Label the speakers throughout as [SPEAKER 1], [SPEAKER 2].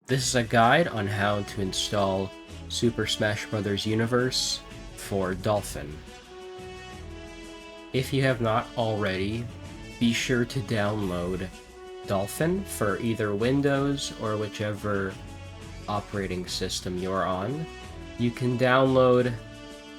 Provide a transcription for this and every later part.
[SPEAKER 1] This is a guide on how to install Super Smash Bros. Universe for Dolphin. If you have not already, be sure to download Dolphin for either Windows or whichever operating system you're on. You can download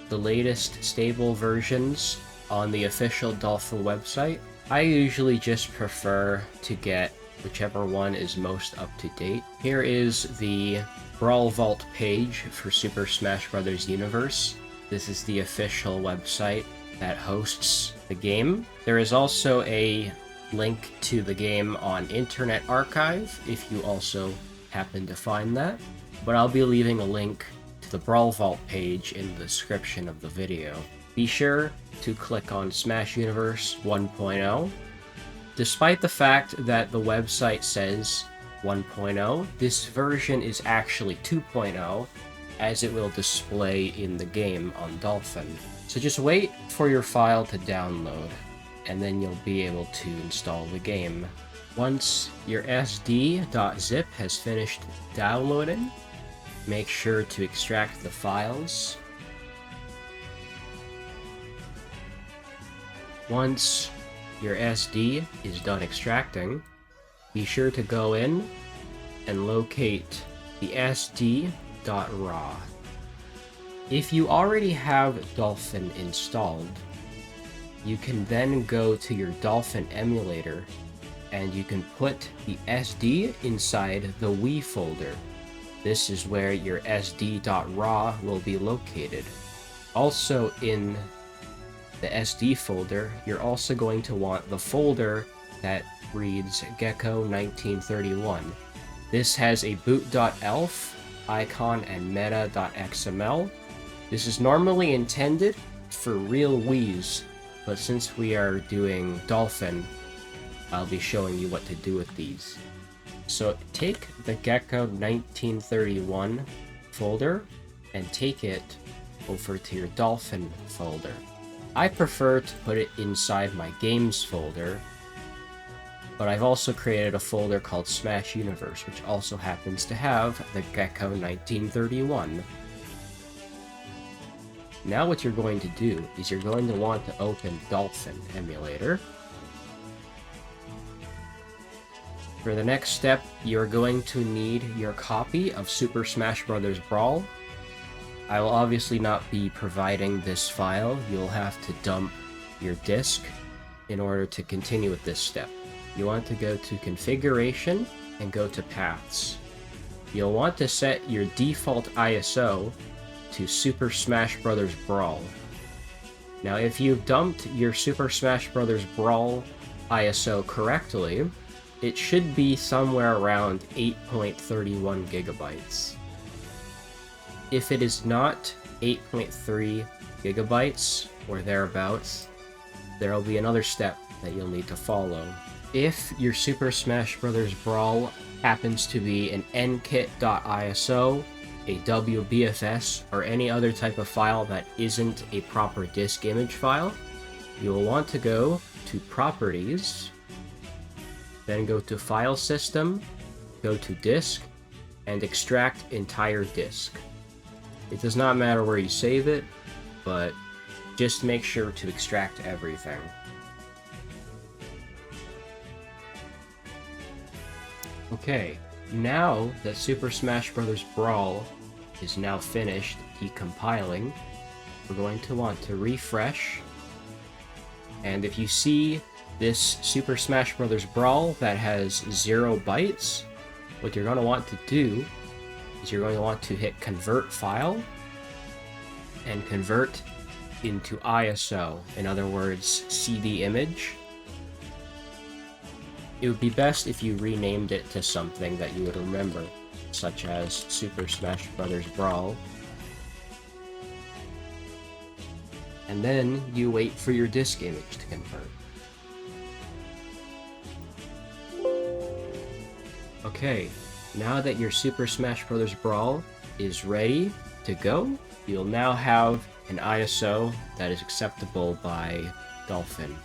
[SPEAKER 1] the latest stable versions on the official Dolphin website. I usually just prefer to get whichever one is most up to date. Here is the Brawl Vault page for Super Smash Bros. Universe. This is the official website that hosts the game. There is also a link to the game on Internet Archive if you also happen to find that, but I'll be leaving a link to the Brawl Vault page in the description of the video. Be sure to click on Smash Universe 1.0. Despite the fact that the website says 1.0, this version is actually 2.0, as it will display in the game on Dolphin. So just wait for your file to download, and then you'll be able to install the game. Once your sd.zip has finished downloading, make sure to extract the files. Once your SD is done extracting, be sure to go in and locate the sd.raw. If you already have Dolphin installed, you can then go to your Dolphin emulator and you can put the SD inside the Wii folder. This is where your sd.raw will be located. Also in the SD folder, you're also going to want the folder that reads Gecko 1931. This has a boot.elf icon and meta.xml. This is normally intended for real Wiis, but since we are doing Dolphin, I'll be showing you what to do with these. So take the Gecko 1931 folder and take it over to your Dolphin folder. I prefer to put it inside my Games folder, but I've also created a folder called Smash Universe, which also happens to have the Gecko 1931. Now what you're going to do is you're going to want to open Dolphin emulator. For the next step, you're going to need your copy of Super Smash Bros. Brawl. I will obviously not be providing this file. You'll have to dump your disk in order to continue with this step. You want to go to Configuration and go to Paths. You'll want to set your default ISO to Super Smash Bros. Brawl. Now if you've dumped your Super Smash Bros. Brawl ISO correctly, it should be somewhere around 8.31 gigabytes. If it is not 8.3 gigabytes or thereabouts, there will be another step that you'll need to follow. If your Super Smash Bros. Brawl happens to be an nkit.iso, a WBFS, or any other type of file that isn't a proper disk image file, you will want to go to Properties, then go to File System, go to Disk, and extract entire disk. It does not matter where you save it, but just make sure to extract everything. Okay, now that Super Smash Bros. Brawl is now finished decompiling, we're going to want to refresh, and if you see this Super Smash Bros. Brawl that has 0 bytes, what you're going to want to do is you're going to want to hit Convert File and convert into ISO, in other words, CD image. It would be best if you renamed it to something that you would remember, such as Super Smash Bros. Brawl. And then you wait for your disk image to convert. Okay, now that your Super Smash Bros. Brawl is ready to go, you'll now have an ISO that is acceptable by Dolphin.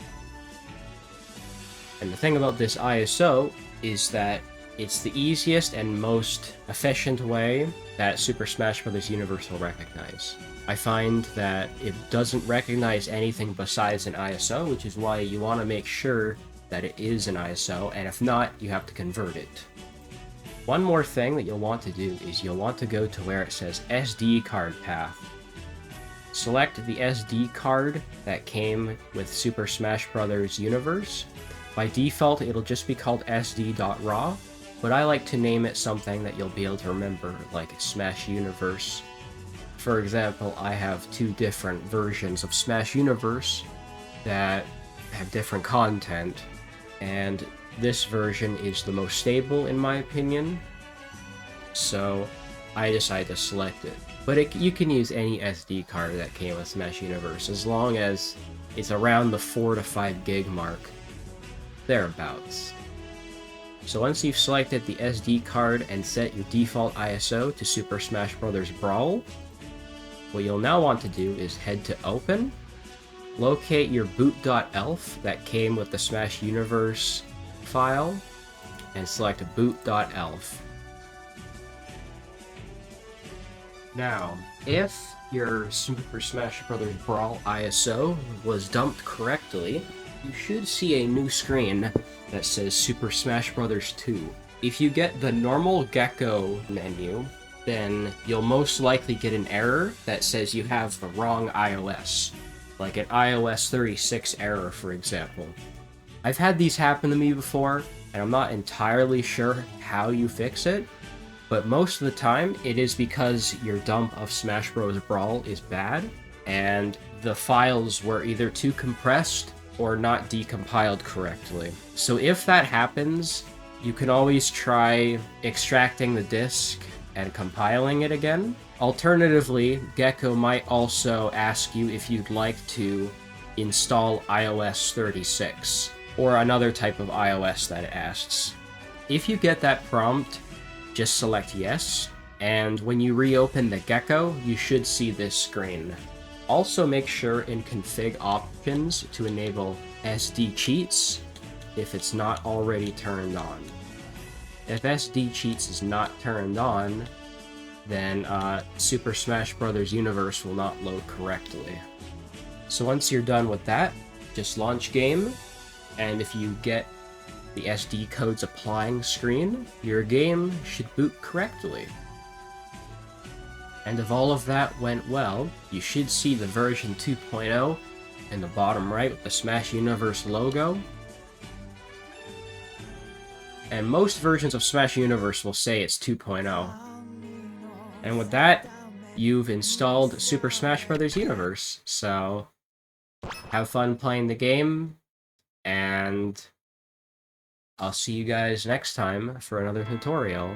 [SPEAKER 1] And the thing about this ISO is that It's the easiest and most efficient way that Super Smash Bros. Universe will recognize. I find that it doesn't recognize anything besides an ISO, which is why you want to make sure that it is an ISO, and if not, you have to convert it. One more thing that you'll want to do is you'll want to go to where it says SD card path. Select the SD card that came with Super Smash Bros. Universe. By default, it'll just be called SD.RAW, but I like to name it something that you'll be able to remember, like Smash Universe. For example, I have 2 different versions of Smash Universe that have different content, and this version is the most stable in my opinion, so I decided to select it. But you can use any SD card that came with Smash Universe, as long as it's around the 4 to 5 gig mark, thereabouts. So once you've selected the SD card and set your default ISO to Super Smash Bros. Brawl, what you'll now want to do is head to Open, locate your boot.elf that came with the Smash Universe file, and select boot.elf. Now, if your Super Smash Bros. Brawl ISO was dumped correctly, you should see a new screen that says Super Smash Bros. 2. If you get the normal Gecko menu, then you'll most likely get an error that says you have the wrong iOS, like an iOS 36 error, for example. I've had these happen to me before, and I'm not entirely sure how you fix it, but most of the time it is because your dump of Smash Bros. Brawl is bad, and the files were either too compressed or not decompiled correctly. So if that happens, you can always try extracting the disk and compiling it again. Alternatively, Gecko might also ask you if you'd like to install iOS 36, or another type of iOS that it asks. If you get that prompt, just select yes, and when you reopen the Gecko, you should see this screen. Also make sure in config options to enable SD cheats if it's not already turned on. If SD cheats is not turned on, then Super Smash Bros. Universe will not load correctly. So once you're done with that, just launch game, and if you get the SD codes applying screen, your game should boot correctly. And if all of that went well, you should see the version 2.0 in the bottom right with the Smash Universe logo. And most versions of Smash Universe will say it's 2.0. And with that, you've installed Super Smash Bros. Universe. So, have fun playing the game, and I'll see you guys next time for another tutorial.